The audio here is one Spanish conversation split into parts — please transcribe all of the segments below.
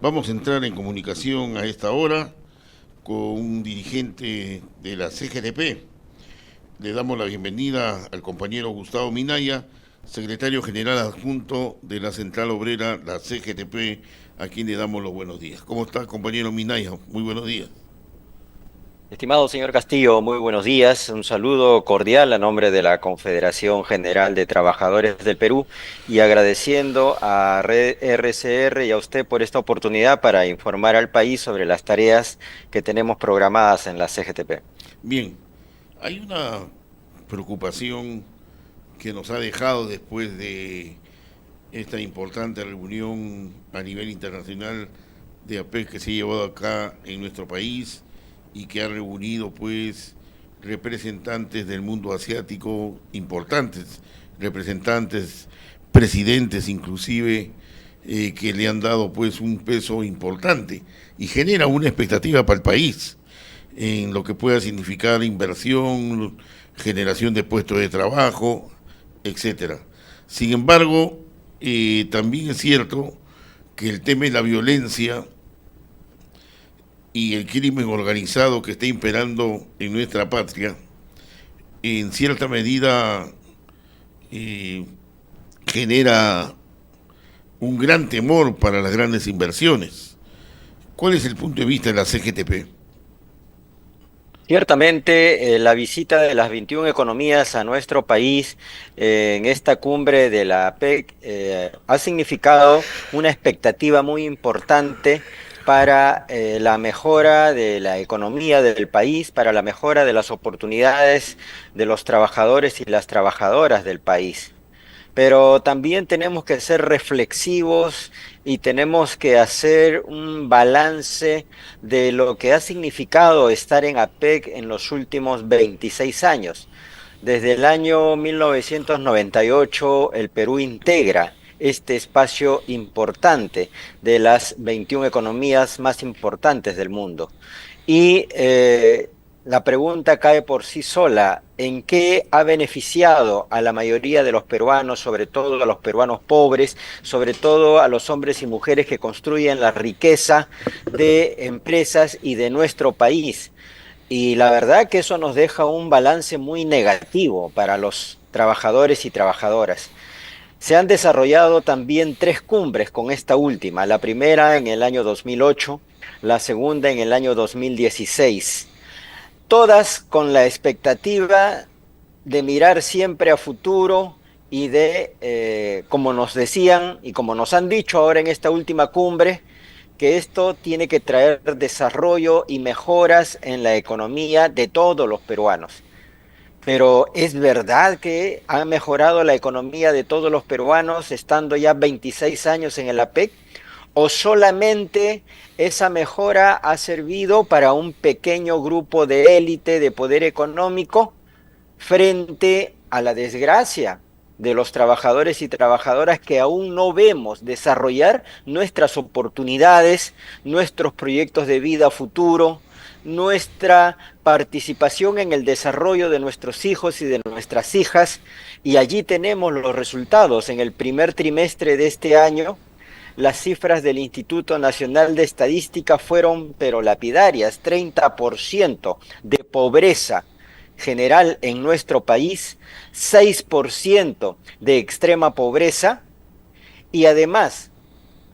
Vamos a entrar en comunicación a esta hora con un dirigente de la CGTP. Le damos la bienvenida al compañero Gustavo Minaya, secretario general adjunto de la Central Obrera, la CGTP, a quien le damos los buenos días. ¿Cómo está, compañero Minaya? Muy buenos días. Estimado señor Castillo, muy buenos días. Un saludo cordial a nombre de la Confederación General de Trabajadores del Perú y agradeciendo a Red RCR y a usted por esta oportunidad para informar al país sobre las tareas que tenemos programadas en la CGTP. Bien, hay una preocupación que nos ha dejado después de esta importante reunión a nivel internacional de APEC que se ha llevado acá en nuestro país y que ha reunido pues representantes del mundo asiático importantes, representantes, presidentes inclusive, que le han dado pues un peso importante y genera una expectativa para el país en lo que pueda significar inversión, generación de puestos de trabajo, etcétera. Sin embargo, también es cierto que el tema de la violencia y el crimen organizado que está imperando en nuestra patria, en cierta medida eh, genera un gran temor para las grandes inversiones. ¿Cuál es el punto de vista de la CGTP? Ciertamente, la visita de las 21 economías a nuestro país en esta cumbre de la APEC ha significado una expectativa muy importante para la mejora de la economía del país, para la mejora de las oportunidades de los trabajadores y las trabajadoras del país. Pero también tenemos que ser reflexivos y tenemos que hacer un balance de lo que ha significado estar en APEC en los últimos 26 años. Desde el año 1998, el Perú integra este espacio importante de las 21 economías más importantes del mundo. Y la pregunta cae por sí sola: ¿en qué ha beneficiado a la mayoría de los peruanos, sobre todo a los peruanos pobres, sobre todo a los hombres y mujeres que construyen la riqueza de empresas y de nuestro país? Y la verdad que eso nos deja un balance muy negativo para los trabajadores y trabajadoras. Se han desarrollado también tres cumbres con esta última: la primera en el año 2008, la segunda en el año 2016, todas con la expectativa de mirar siempre a futuro y de, como nos decían y como nos han dicho ahora en esta última cumbre, que esto tiene que traer desarrollo y mejoras en la economía de todos los peruanos. Pero ¿es verdad que ha mejorado la economía de todos los peruanos estando ya 26 años en el APEC? ¿O solamente esa mejora ha servido para un pequeño grupo de élite de poder económico frente a la desgracia de los trabajadores y trabajadoras que aún no vemos desarrollar nuestras oportunidades, nuestros proyectos de vida futuro, nuestra participación en el desarrollo de nuestros hijos y de nuestras hijas? Y allí tenemos los resultados. En el primer trimestre de este año, las cifras del Instituto Nacional de Estadística fueron pero lapidarias: 30% de pobreza general en nuestro país, 6% de extrema pobreza, y además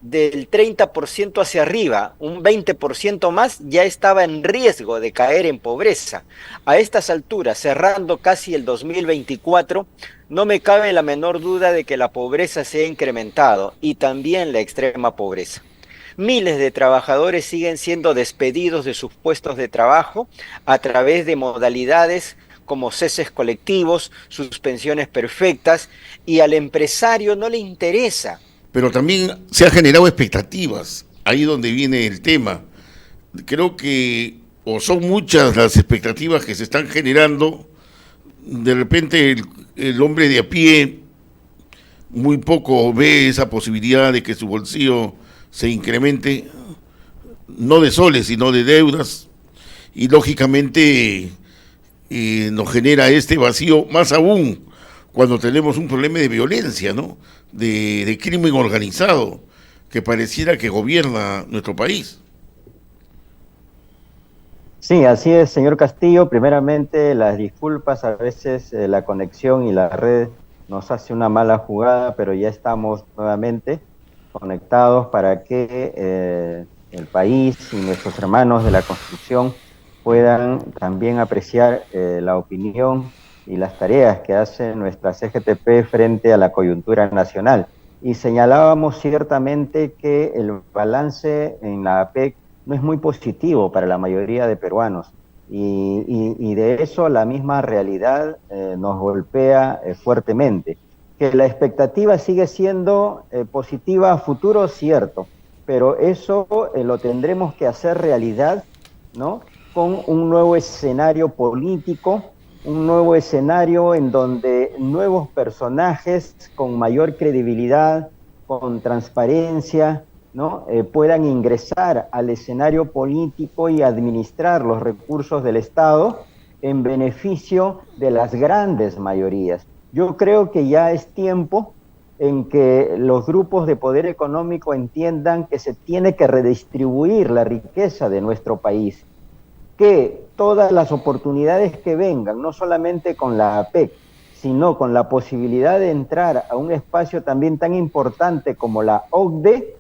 del 30% hacia arriba, un 20% más ya estaba en riesgo de caer en pobreza. A estas alturas, cerrando casi el 2024, no me cabe la menor duda de que la pobreza se ha incrementado y también la extrema pobreza. Miles de trabajadores siguen siendo despedidos de sus puestos de trabajo a través de modalidades como ceses colectivos, suspensiones perfectas, y al empresario no le interesa. Pero también se han generado expectativas, ahí donde viene el tema. Creo que o son muchas las expectativas que se están generando, de repente el hombre de a pie muy poco ve esa posibilidad de que su bolsillo se incremente, no de soles, sino de deudas, y lógicamente nos genera este vacío, más aún cuando tenemos un problema de violencia, ¿no? De crimen organizado, que pareciera que gobierna nuestro país. Sí, así es, señor Castillo. Primeramente, las disculpas, a veces la conexión y la red nos hace una mala jugada, pero ya estamos nuevamente conectados para que el país y nuestros hermanos de la construcción puedan también apreciar la opinión y las tareas que hace nuestra CGTP frente a la coyuntura nacional. Y señalábamos ciertamente que el balance en la APEC no es muy positivo para la mayoría de peruanos. Y de eso la misma realidad nos golpea fuertemente. Que la expectativa sigue siendo positiva a futuro, cierto, pero eso lo tendremos que hacer realidad, ¿no? Con un nuevo escenario político, un nuevo escenario en donde nuevos personajes con mayor credibilidad, con transparencia, ¿no? Puedan ingresar al escenario político y administrar los recursos del Estado en beneficio de las grandes mayorías. Yo creo que ya es tiempo en que los grupos de poder económico entiendan que se tiene que redistribuir la riqueza de nuestro país, que todas las oportunidades que vengan, no solamente con la APEC, sino con la posibilidad de entrar a un espacio también tan importante como la OCDE,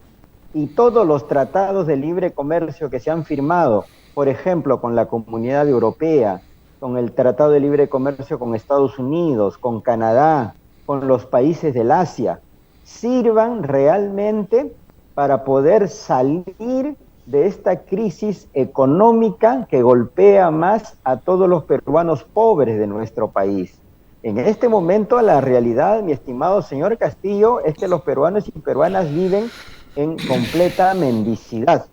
y todos los tratados de libre comercio que se han firmado, por ejemplo, con la Comunidad Europea, con el Tratado de Libre Comercio con Estados Unidos, con Canadá, con los países del Asia, sirvan realmente para poder salir de esta crisis económica que golpea más a todos los peruanos pobres de nuestro país. En este momento la realidad, mi estimado señor Castillo, es que los peruanos y peruanas viven en completa mendicidad.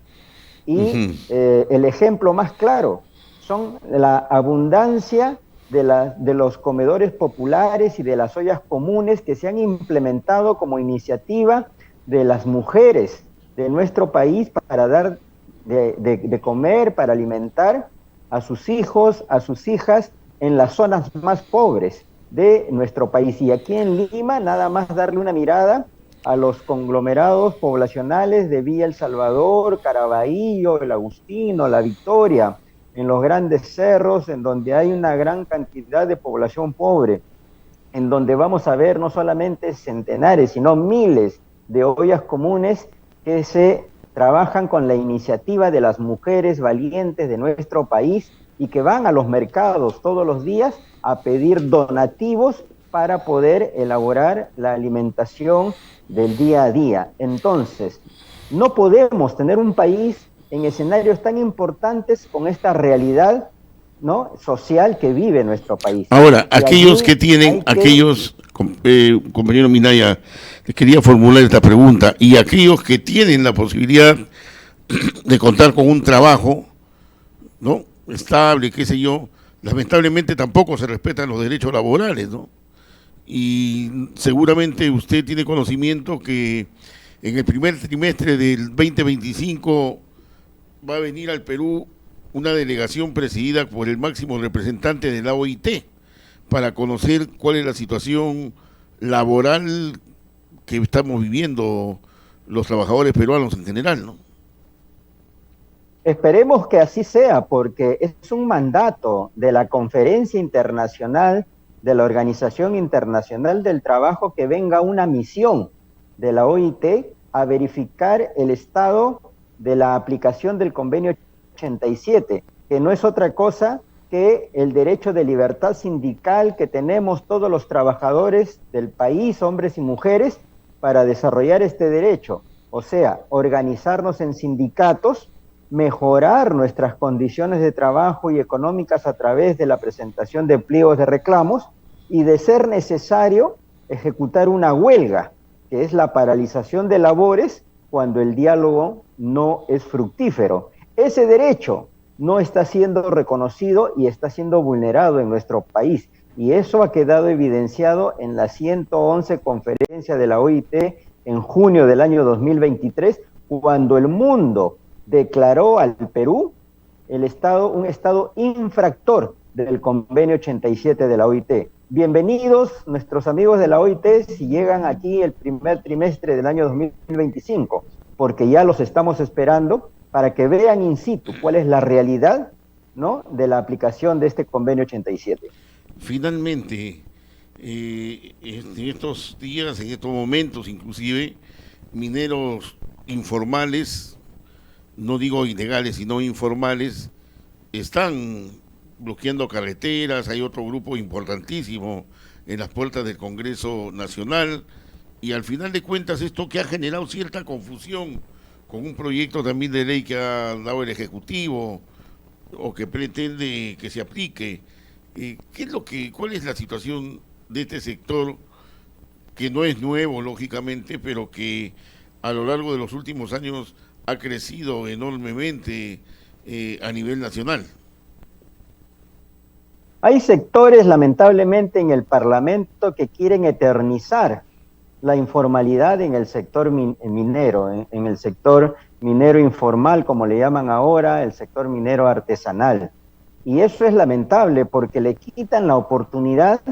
Y el ejemplo más claro son la abundancia de los comedores populares y de las ollas comunes que se han implementado como iniciativa de las mujeres de nuestro país para dar de comer, para alimentar a sus hijos, a sus hijas en las zonas más pobres de nuestro país. Y aquí en Lima, nada más darle una mirada a los conglomerados poblacionales de Villa El Salvador, Caraballo, El Agustino, La Victoria, en los grandes cerros, en donde hay una gran cantidad de población pobre, en donde vamos a ver no solamente centenares, sino miles de ollas comunes que se trabajan con la iniciativa de las mujeres valientes de nuestro país y que van a los mercados todos los días a pedir donativos para poder elaborar la alimentación del día a día. Entonces, no podemos tener un país en escenarios tan importantes con esta realidad, ¿no?, social que vive nuestro país. Ahora, aquellos que tienen, compañero Minaya, les quería formular esta pregunta, y aquellos que tienen la posibilidad de contar con un trabajo, ¿no?, estable, qué sé yo, lamentablemente tampoco se respetan los derechos laborales, ¿no? Y seguramente usted tiene conocimiento que en el primer trimestre del 2025 va a venir al Perú una delegación presidida por el máximo representante de la OIT para conocer cuál es la situación laboral que estamos viviendo los trabajadores peruanos en general, ¿no? Esperemos que así sea, porque es un mandato de la Conferencia Internacional de la Organización Internacional del Trabajo que venga una misión de la OIT a verificar el estado de la aplicación del Convenio 87, que no es otra cosa que el derecho de libertad sindical que tenemos todos los trabajadores del país, hombres y mujeres, para desarrollar este derecho. O sea, organizarnos en sindicatos, mejorar nuestras condiciones de trabajo y económicas a través de la presentación de pliegos de reclamos y, de ser necesario, ejecutar una huelga, que es la paralización de labores cuando el diálogo no es fructífero. Ese derecho no está siendo reconocido y está siendo vulnerado en nuestro país, y eso ha quedado evidenciado en la 111 conferencia de la OIT en junio del año 2023, cuando el mundo declaró al Perú un estado infractor del Convenio 87 de la OIT. Bienvenidos nuestros amigos de la OIT si llegan aquí el primer trimestre del año 2025. porque ya los estamos esperando para que vean in situ cuál es la realidad, ¿no?, de la aplicación de este convenio 87. Finalmente, en estos días, en estos momentos inclusive, mineros informales, no digo ilegales, sino informales, están bloqueando carreteras. Hay otro grupo importantísimo en las puertas del Congreso Nacional, y al final de cuentas esto que ha generado cierta confusión con un proyecto también de ley que ha dado el Ejecutivo o que pretende que se aplique. ¿Cuál es la situación de este sector, que no es nuevo lógicamente, pero que a lo largo de los últimos años ha crecido enormemente a nivel nacional? Hay sectores, lamentablemente, en el Parlamento que quieren eternizar la informalidad en el sector minero, en el sector minero informal, como le llaman ahora, el sector minero artesanal. Y eso es lamentable porque le quitan la oportunidad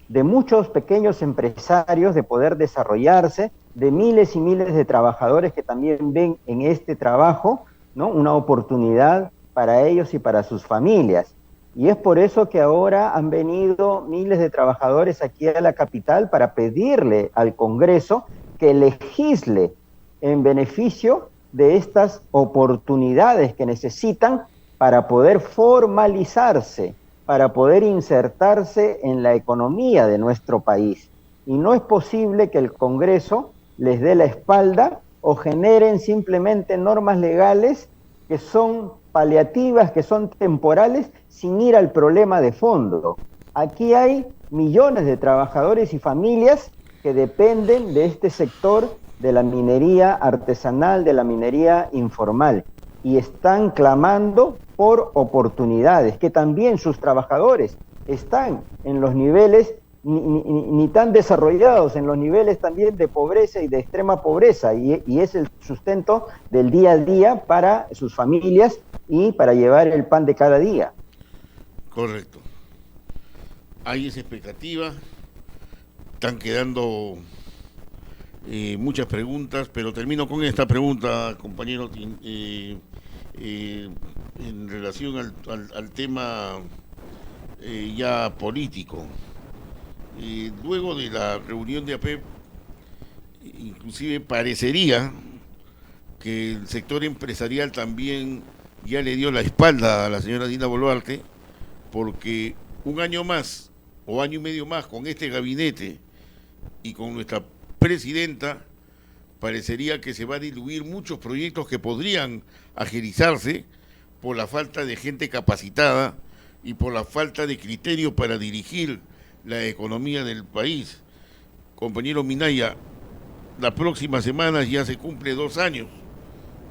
de muchos pequeños empresarios de poder desarrollarse, de miles y miles de trabajadores que también ven en este trabajo, ¿no?, una oportunidad para ellos y para sus familias. Y es por eso que ahora han venido miles de trabajadores aquí a la capital para pedirle al Congreso que legisle en beneficio de estas oportunidades que necesitan para poder formalizarse, para poder insertarse en la economía de nuestro país. Y no es posible que el Congreso les dé la espalda o generen simplemente normas legales que son paliativas, que son temporales, sin ir al problema de fondo. Aquí hay millones de trabajadores y familias que dependen de este sector de la minería artesanal, de la minería informal, y están clamando por oportunidades, que también sus trabajadores están en los niveles ni tan desarrollados, en los niveles también de pobreza y de extrema pobreza, y es el sustento del día a día para sus familias y para llevar el pan de cada día. Correcto. Hay esa expectativa, están quedando muchas preguntas, pero termino con esta pregunta, compañero, en relación al tema ya político. Luego de la reunión de APEP, inclusive parecería que el sector empresarial también ya le dio la espalda a la señora Dina Boluarte, porque un año más o año y medio más con este gabinete y con nuestra presidenta, parecería que se va a diluir muchos proyectos que podrían agilizarse por la falta de gente capacitada y por la falta de criterio para dirigir la economía del país. Compañero Minaya, la próxima semana ya se cumple 2 años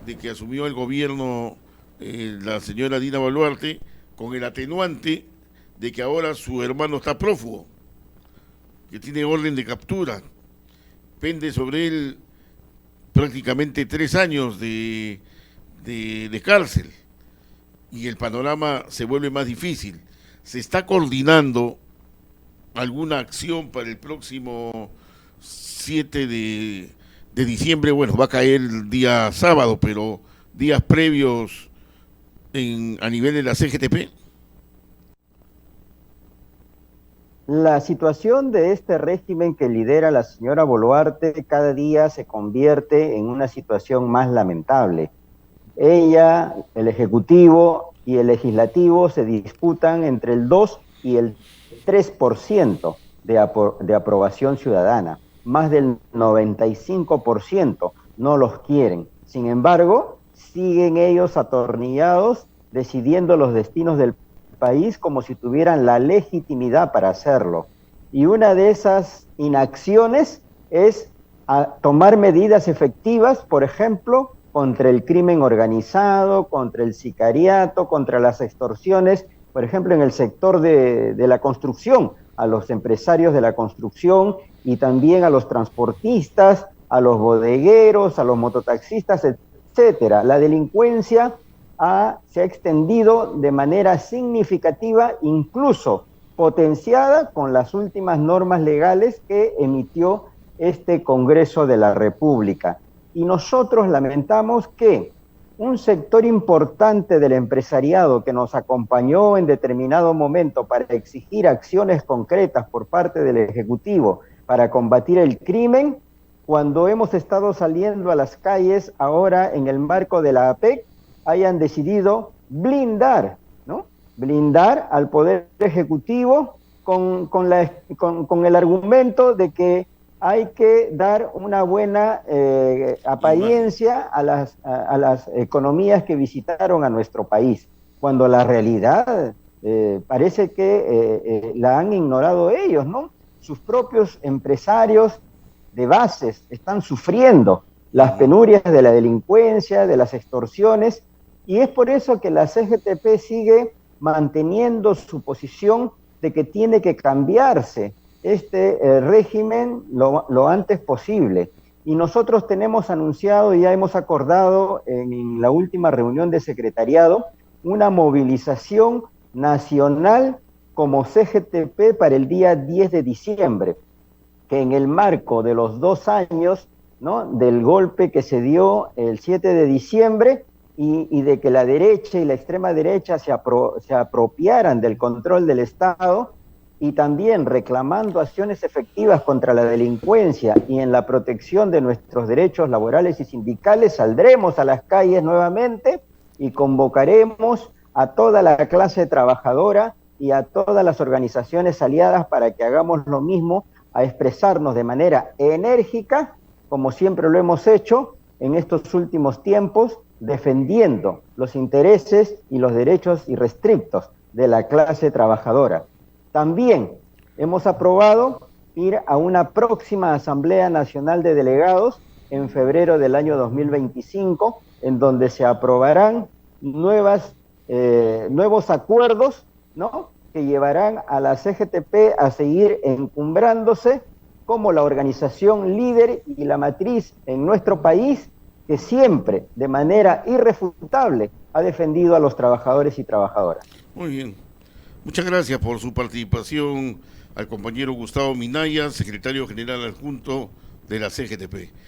de que asumió el gobierno la señora Dina Boluarte, con el atenuante de que ahora su hermano está prófugo, que tiene orden de captura, pende sobre él prácticamente 3 años de cárcel, y el panorama se vuelve más difícil. ¿Se está coordinando alguna acción para el próximo 7 de diciembre? Bueno, va a caer el día sábado, pero días previos a nivel de la CGTP. La situación de este régimen que lidera la señora Boluarte cada día se convierte en una situación más lamentable. Ella, el Ejecutivo y el Legislativo se disputan entre el 2 y el 3% de aprobación ciudadana. Más del 95% no los quieren. Sin embargo, siguen ellos atornillados, decidiendo los destinos del país como si tuvieran la legitimidad para hacerlo. Y una de esas inacciones es tomar medidas efectivas, por ejemplo, contra el crimen organizado, contra el sicariato, contra las extorsiones, por ejemplo, en el sector de la construcción, a los empresarios de la construcción y también a los transportistas, a los bodegueros, a los mototaxistas, etcétera. La delincuencia se ha extendido de manera significativa, incluso potenciada con las últimas normas legales que emitió este Congreso de la República. Y nosotros lamentamos que un sector importante del empresariado que nos acompañó en determinado momento para exigir acciones concretas por parte del Ejecutivo para combatir el crimen, cuando hemos estado saliendo a las calles ahora en el marco de la APEC, hayan decidido blindar, ¿no? Blindar al Poder Ejecutivo con el argumento de que hay que dar una buena apariencia a las economías que visitaron a nuestro país, cuando la realidad parece que la han ignorado ellos, ¿no? Sus propios empresarios de bases están sufriendo las penurias de la delincuencia, de las extorsiones, y es por eso que la CGTP sigue manteniendo su posición de que tiene que cambiarse este régimen lo antes posible. Y nosotros tenemos anunciado y ya hemos acordado en la última reunión de secretariado una movilización nacional como CGTP para el día 10 de diciembre, que en el marco de los 2 años, ¿no?, del golpe que se dio el 7 de diciembre y de que la derecha y la extrema derecha se apropiaran del control del Estado, y también reclamando acciones efectivas contra la delincuencia y en la protección de nuestros derechos laborales y sindicales, saldremos a las calles nuevamente y convocaremos a toda la clase trabajadora y a todas las organizaciones aliadas para que hagamos lo mismo, a expresarnos de manera enérgica, como siempre lo hemos hecho en estos últimos tiempos, defendiendo los intereses y los derechos irrestrictos de la clase trabajadora. También hemos aprobado ir a una próxima Asamblea Nacional de Delegados en febrero del año 2025, en donde se aprobarán nuevos acuerdos, ¿no?, que llevarán a la CGTP a seguir encumbrándose como la organización líder y la matriz en nuestro país, que siempre, de manera irrefutable, ha defendido a los trabajadores y trabajadoras. Muy bien. Muchas gracias por su participación al compañero Gustavo Minaya, secretario general adjunto de la CGTP.